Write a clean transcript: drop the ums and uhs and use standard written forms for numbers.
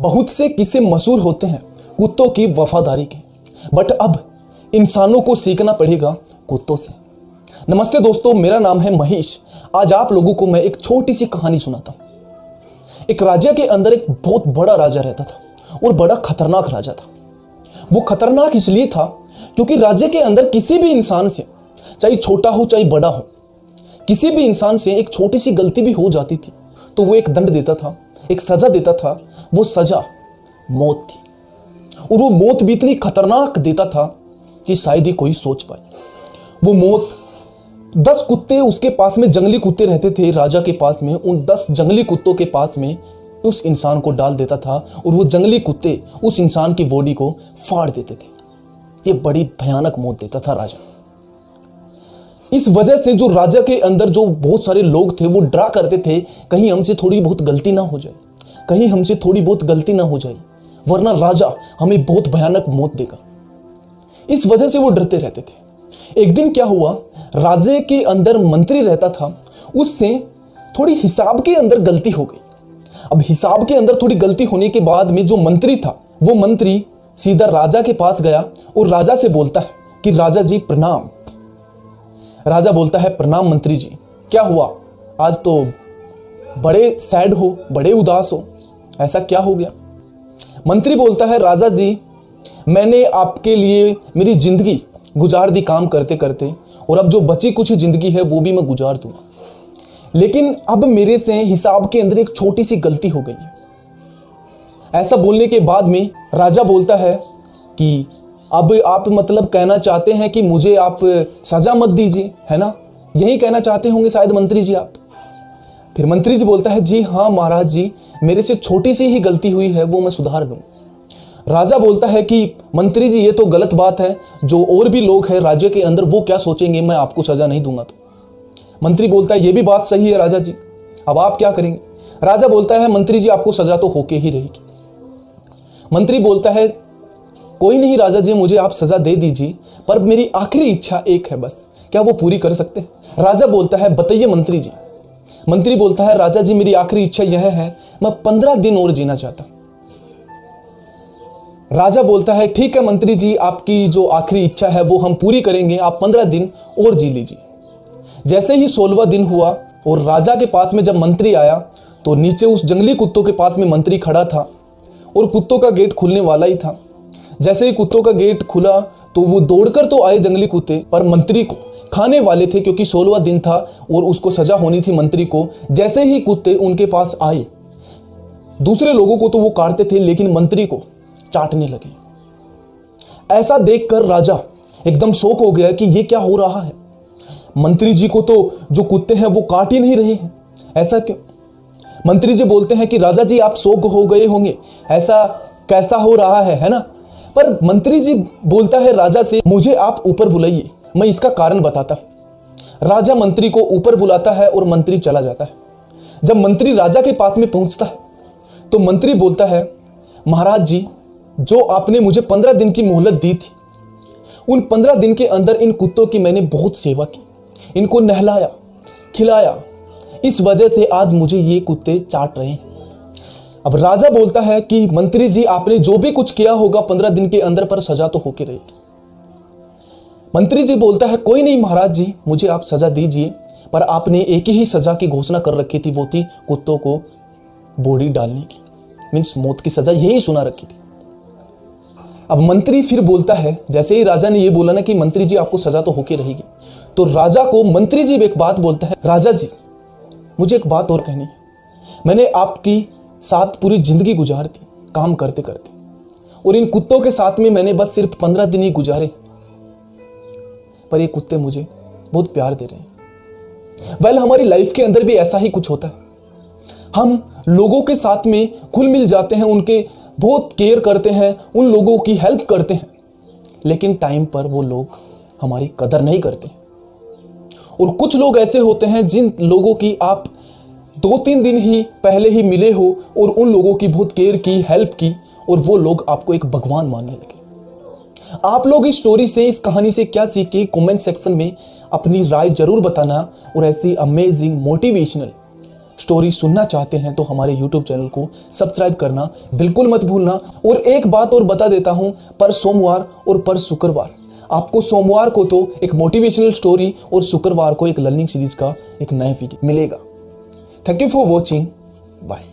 बहुत से किस्से मशहूर होते हैं कुत्तों की वफादारी के, बट अब इंसानों को सीखना पड़ेगा कुत्तों से। नमस्ते दोस्तों, मेरा नाम है महेश। आज आप लोगों को मैं एक छोटी सी कहानी सुनाता हूं। एक राज्य के अंदर एक बहुत बड़ा राजा रहता था और बड़ा खतरनाक राजा था। वो खतरनाक इसलिए था क्योंकि राज्य के अंदर किसी भी इंसान से, चाहे छोटा हो चाहे बड़ा हो, किसी भी इंसान से एक छोटी सी गलती भी हो जाती थी तो वो एक दंड देता था, एक सजा देता था। वो सजा मौत थी, और वो मौत भी इतनी खतरनाक देता था कि शायद ही कोई सोच पाए। वो मौत 10 कुत्ते उसके पास में, जंगली कुत्ते रहते थे राजा के पास में, उन 10 जंगली कुत्तों के पास में उस इंसान को डाल देता था और वो जंगली कुत्ते उस इंसान की बॉडी को फाड़ देते थे। ये बड़ी भयानक मौत देता था राजा। इस वजह से जो राजा के अंदर जो बहुत सारे लोग थे वो डरा करते थे, कहीं हमसे थोड़ी बहुत गलती ना हो जाए, कहीं हमसे थोड़ी बहुत गलती ना हो जाए, वरना राजा हमें बहुत भयानक मौत देगा। इस वजह से वो डरते रहते थे। एक दिन क्या हुआ, राज्य के अंदर मंत्री रहता था, उससे थोड़ी हिसाब के अंदर गलती हो गई। अब हिसाब के अंदर थोड़ी गलती होने के बाद में जो मंत्री था, वो मंत्री सीधा राजा के पास गया और राजा से बोलता है कि राजा जी प्रणाम। राजा बोलता है प्रणाम मंत्री जी, क्या हुआ? आज तो बड़े सैड हो, बड़े उदास हो, ऐसा क्या हो गया? मंत्री बोलता है राजा जी, मैंने आपके लिए मेरी जिंदगी गुजार दी काम करते करते, और अब जो बची कुछ जिंदगी है वो भी मैं गुजार दूंगा, लेकिन अब मेरे से हिसाब के अंदर एक छोटी सी गलती हो गई है। ऐसा बोलने के बाद में राजा बोलता है कि अब आप मतलब कहना चाहते हैं कि मुझे आप सजा मत दीजिए, है ना? यही कहना चाहते होंगे शायद मंत्री जी आप। फिर मंत्री जी बोलता है जी हाँ महाराज जी, मेरे से छोटी सी ही गलती हुई है, वो मैं सुधार लूँ। राजा बोलता है कि मंत्री जी ये तो गलत बात है, जो और भी लोग हैं राज्य के अंदर वो क्या सोचेंगे, मैं आपको सजा नहीं दूंगा। तो मंत्री बोलता है ये भी बात सही है राजा जी, अब आप क्या करेंगे? राजा बोलता है मंत्री जी आपको सजा तो होके ही रहेगी। मंत्री बोलता है कोई नहीं राजा जी, मुझे आप सजा दे दीजिए, पर मेरी आखिरी इच्छा एक है बस, क्या वो पूरी कर सकते हैं? राजा बोलता है बताइए मंत्री जी। मंत्री बोलता है राजा जी मेरी आखिरी इच्छा यह है, मैं 15 दिन और जीना चाहता। राजा बोलता है ठीक है मंत्री जी, आपकी जो आखिरी इच्छा है वो हम पूरी करेंगे, आप 15 दिन और जी लीजिए। जैसे ही 16वां दिन हुआ और राजा के पास में जब मंत्री आया तो नीचे उस जंगली कुत्तों के पास में मंत्री खड़ा था और कुत्तों का गेट खुलने वाला ही था। जैसे ही कुत्तों का गेट खुला तो वो दौड़कर तो आए जंगली कुत्ते, पर मंत्री को खाने वाले थे क्योंकि 16वां दिन था और उसको सजा होनी थी मंत्री को। जैसे ही कुत्ते उनके पास आए, दूसरे लोगों को तो वो काटते थे लेकिन मंत्री को चाटने लगे। ऐसा देखकर राजा एकदम शॉक हो गया कि ये क्या हो रहा है, मंत्री जी को तो जो कुत्ते हैं वो काट ही नहीं रहे हैं, ऐसा क्यों? मंत्री जी बोलते हैं कि राजा जी आप शॉक हो गए होंगे, ऐसा कैसा हो रहा है ना? पर मंत्री जी बोलता है राजा से मुझे आप ऊपर बुलाइए, मैं इसका कारण बताता। राजा मंत्री को ऊपर बुलाता है और मंत्री चला जाता है। जब मंत्री राजा के पास में पहुंचता है तो मंत्री बोलता है महाराज जी, जो आपने मुझे 15 दिन की मोहलत दी थी, उन 15 दिन के अंदर इन कुत्तों की मैंने बहुत सेवा की, इनको नहलाया खिलाया, इस वजह से आज मुझे ये कुत्ते चाट रहे हैं। अब राजा बोलता है कि मंत्री जी आपने जो भी कुछ किया होगा 15 दिन के अंदर, पर सजा तो होके रहेगी। मंत्री जी बोलता है कोई नहीं महाराज जी, मुझे आप सजा दीजिए, पर आपने एक ही सजा की घोषणा कर रखी थी, वो थी कुत्तों को बॉडी डालने की, मीन्स मौत की सजा, यही सुना रखी थी। अब मंत्री फिर बोलता है, जैसे ही राजा ने ये बोला ना कि मंत्री जी आपको सजा तो होके रहेगी, तो राजा को मंत्री जी एक बात बोलता है, राजा जी मुझे एक बात और कहनी है, मैंने आपकी साथ पूरी जिंदगी गुजार दी काम करते करते, और इन कुत्तों के साथ में मैंने बस सिर्फ 15 दिन ही गुजारे, पर ये कुत्ते मुझे बहुत प्यार दे रहे हैं। वेल, हमारी लाइफ के अंदर भी ऐसा ही कुछ होता है। हम लोगों के साथ में घुल मिल जाते हैं, उनके बहुत केयर करते हैं, उन लोगों की हेल्प करते हैं, लेकिन टाइम पर वो लोग हमारी कदर नहीं करते। और कुछ लोग ऐसे होते हैं जिन लोगों की आप 2-3 दिन ही पहले ही मिले हो और उन लोगों की बहुत केयर की, हेल्प की, और वो लोग आपको एक भगवान मानने लगे। आप लोग इस स्टोरी से, इस कहानी से क्या सीखे, कमेंट सेक्शन में अपनी राय जरूर बताना, और ऐसी अमेजिंग मोटिवेशनल स्टोरी सुनना चाहते हैं तो हमारे YouTube चैनल को सब्सक्राइब करना बिल्कुल मत भूलना। और एक बात और बता देता हूं, पर सोमवार और पर शुक्रवार आपको सोमवार को तो एक मोटिवेशनल स्टोरी और शुक्रवार को एक लर्निंग सीरीज का एक नया वीडियो मिलेगा। Thank you for watching. Bye.